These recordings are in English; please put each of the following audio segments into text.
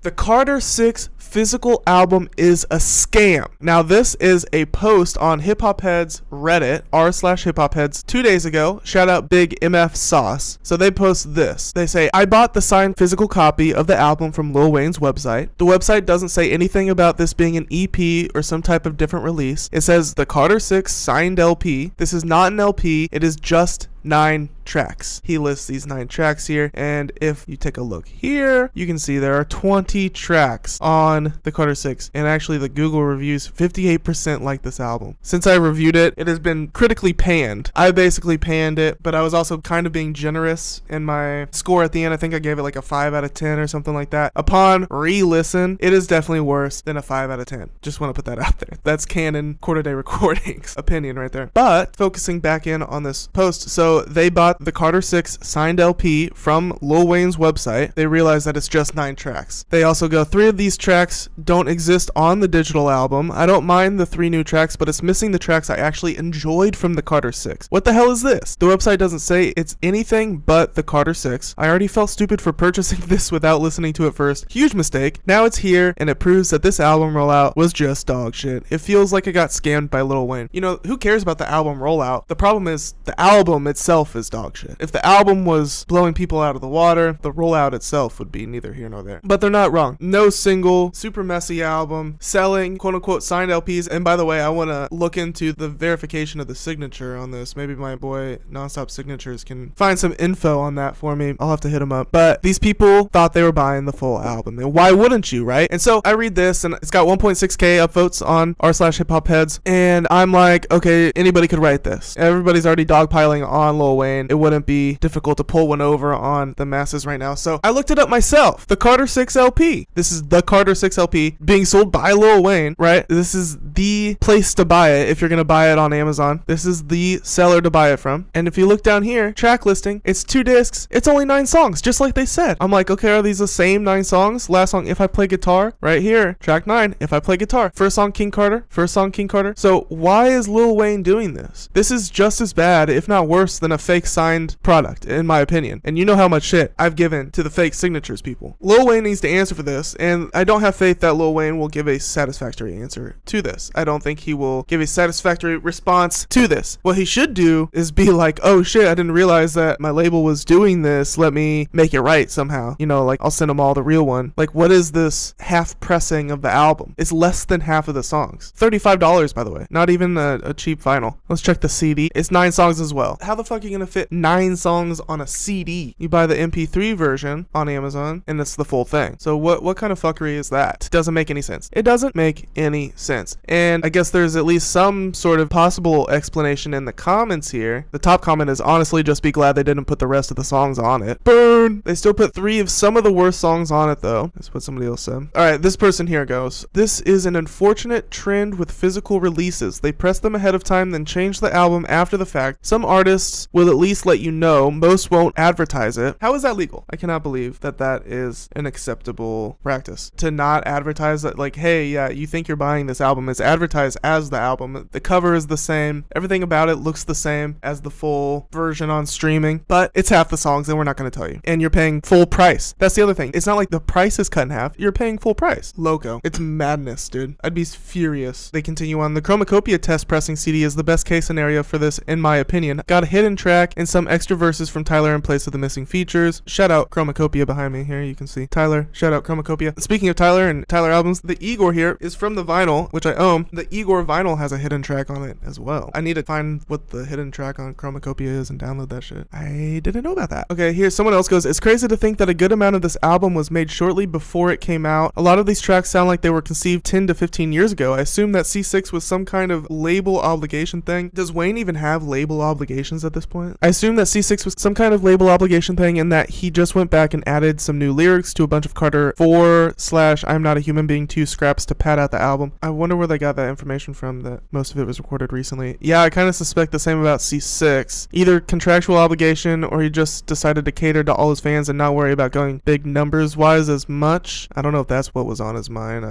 The Carter 6 physical album is a scam. Now, this is a post on Hip Hop Heads Reddit, r/Hip Hop Heads, 2 days ago. Shout out Big MF Sauce. So they post this. They say, I bought the signed physical copy of the album from Lil Wayne's website. The website doesn't say anything about this being an EP or some type of different release. It says the Carter 6 signed LP. This is not an LP. It is just 9 tracks. He lists these 9 tracks here, and if you take a look here, you can see there are 20 tracks on the Carter 6, and actually the Google reviews 58% like this album. Since I reviewed it, it has been critically panned. I basically panned it, but I was also kind of being generous in my score at the end. I think I gave it like a 5 out of 10 or something like that. Upon re-listen, it is definitely worse than a 5 out of 10. Just want to put that out there. That's Canon Quarter Day Recordings opinion right there. But focusing back in on this post, so they bought the Carter 6 signed LP from Lil Wayne's website. They realized that it's just 9 tracks. They also go, 3 of these tracks don't exist on the digital album. I don't mind the 3 new tracks, but it's missing the tracks I actually enjoyed from the Carter 6. What the hell is this? The website doesn't say it's anything but the Carter 6. I already felt stupid for purchasing this without listening to it first. Huge mistake. Now it's here, and it proves that this album rollout was just dog shit. It feels like it got scammed by Lil Wayne. You know, who cares about the album rollout? The problem is the album itself is dog shit. If the album was blowing people out of the water, the rollout itself would be neither here nor there. But they're not wrong. No single, super messy album, selling quote-unquote signed LPs. And by the way, I want to look into the verification of the signature on this. Maybe my boy Nonstop Signatures can find some info on that for me. I'll have to hit him up. But these people thought they were buying the full album. And why wouldn't you, right? And so I read this, and it's got 1.6K upvotes on r/Hip Hop Heads. And I'm like, okay, anybody could write this. Everybody's already dogpiling on Lil Wayne. It wouldn't be difficult to pull one over on the masses right now. So I looked it up myself. The Carter 6 LP. This is the Carter 6 LP being sold by Lil Wayne, right? This is the place to buy it if you're going to buy it on Amazon. This is the seller to buy it from. And if you look down here, track listing, it's 2 discs. It's only 9 songs, just like they said. I'm like, okay, are these the same 9 songs? Last song, If I Play Guitar, right here. Track 9, If I Play Guitar. First song, King Carter. First song, King Carter. So why is Lil Wayne doing this? This is just as bad, if not worse, than a fake signed product, in my opinion. And you know how much shit I've given to the fake signatures people. Lil Wayne needs to answer for this, and I don't have faith that Lil Wayne will give a satisfactory answer to this. I don't think he will give a satisfactory response to this. What he should do is be like, oh shit, I didn't realize that my label was doing this. Let me make it right somehow. You know, like I'll send them all the real one. Like, what is this half pressing of the album? It's less than half of the songs. $35, by the way. Not even a cheap vinyl. Let's check the CD. It's 9 songs as well. How the fuck are you gonna fit 9 songs on a CD? You buy the MP3 version on Amazon, and it's the full thing. So what kind of fuckery is that? Doesn't make any sense. It doesn't make any sense. And I guess there's at least some sort of possible explanation in the comments here. The top comment is, honestly, just be glad they didn't put the rest of the songs on it. Burn! They still put 3 of some of the worst songs on it, though. That's what somebody else said. Alright, this person here goes, this is an unfortunate trend with physical releases. They press them ahead of time, then change the album after the fact. Some artists will at least let you know. Most won't advertise it. How is that legal? I cannot believe that that is an acceptable practice. To not advertise that, like, hey, yeah, you think you're buying this album. It's advertised as the album. The cover is the same. Everything about it looks the same as the full version on streaming, but it's half the songs, and we're not going to tell you. And you're paying full price. That's the other thing. It's not like the price is cut in half. You're paying full price. Loco. It's madness, dude. I'd be furious. They continue on. The Chromacopia test pressing CD is the best case scenario for this, in my opinion. Got a hidden track and some extra verses from Tyler in place of the missing features. Shout out Chromacopia behind me here. You can see Tyler. Shout out Chromacopia. Speaking of Tyler and Tyler albums, the Igor here is from the vinyl, which I own. The Igor vinyl has a hidden track on it as well. I need to find what the hidden track on Chromacopia is and download that shit. I didn't know about that. Okay, here someone else goes, it's crazy to think that a good amount of this album was made shortly before it came out. A lot of these tracks sound like they were conceived 10 to 15 years ago. I assume that C6 was some kind of label obligation thing. Does Wayne even have label obligations at this point? I assume that C6 was some kind of label obligation thing and that he just went back and added some new lyrics to a bunch of Carter 4/I'm Not a Human Being 2 scraps to pad out the album. I wonder where they got that information from, that most of it was recorded recently. Yeah, I kind of suspect the same about C6. Either contractual obligation or he just decided to cater to all his fans and not worry about going big numbers wise as much. I don't know if that's what was on his mind.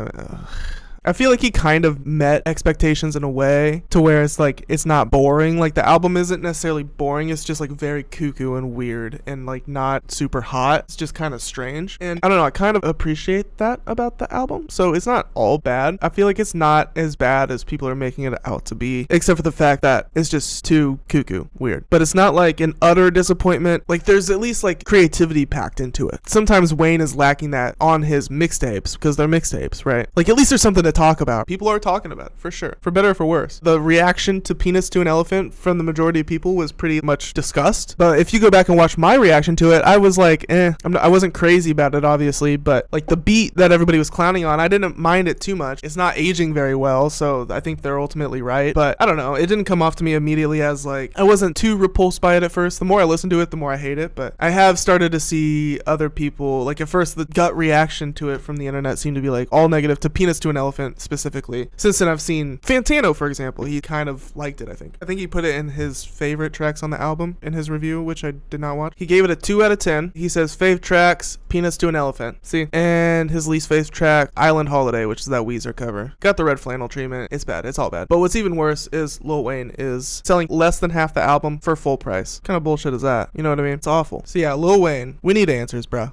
I feel like he kind of met expectations in a way to where it's like it's not boring. Like the album isn't necessarily boring, it's just like very cuckoo and weird and like not super hot. It's just kind of strange. And I don't know, I kind of appreciate that about the album. So it's not all bad. I feel like it's not as bad as people are making it out to be, except for the fact that it's just too cuckoo weird. But it's not like an utter disappointment. Like there's at least like creativity packed into it. Sometimes Wayne is lacking that on his mixtapes because they're mixtapes, right? Like at least there's something to talk about. People are talking about it, for sure. For better or for worse. The reaction to Penis to an Elephant from the majority of people was pretty much disgust. But if you go back and watch my reaction to it, I was like, I wasn't crazy about it, obviously, but like the beat that everybody was clowning on, I didn't mind it too much. It's not aging very well, so I think they're ultimately right. But I don't know, it didn't come off to me immediately as like, I wasn't too repulsed by it at first. The more I listen to it, the more I hate it. But I have started to see other people, like at first the gut reaction to it from the internet seemed to be like all negative to Penis to an Elephant specifically. Since then I've seen Fantano, for example, he kind of liked it, I think. I think he put it in his favorite tracks on the album in his review, which I did not watch. He gave it a 2 out of 10. He says fave tracks, Penis to an Elephant. See? And his least fave track, Island Holiday, which is that Weezer cover. Got the red flannel treatment. It's bad. It's all bad. But what's even worse is Lil Wayne is selling less than half the album for full price. What kind of bullshit is that? You know what I mean? It's awful. So yeah, Lil Wayne, we need answers, bro.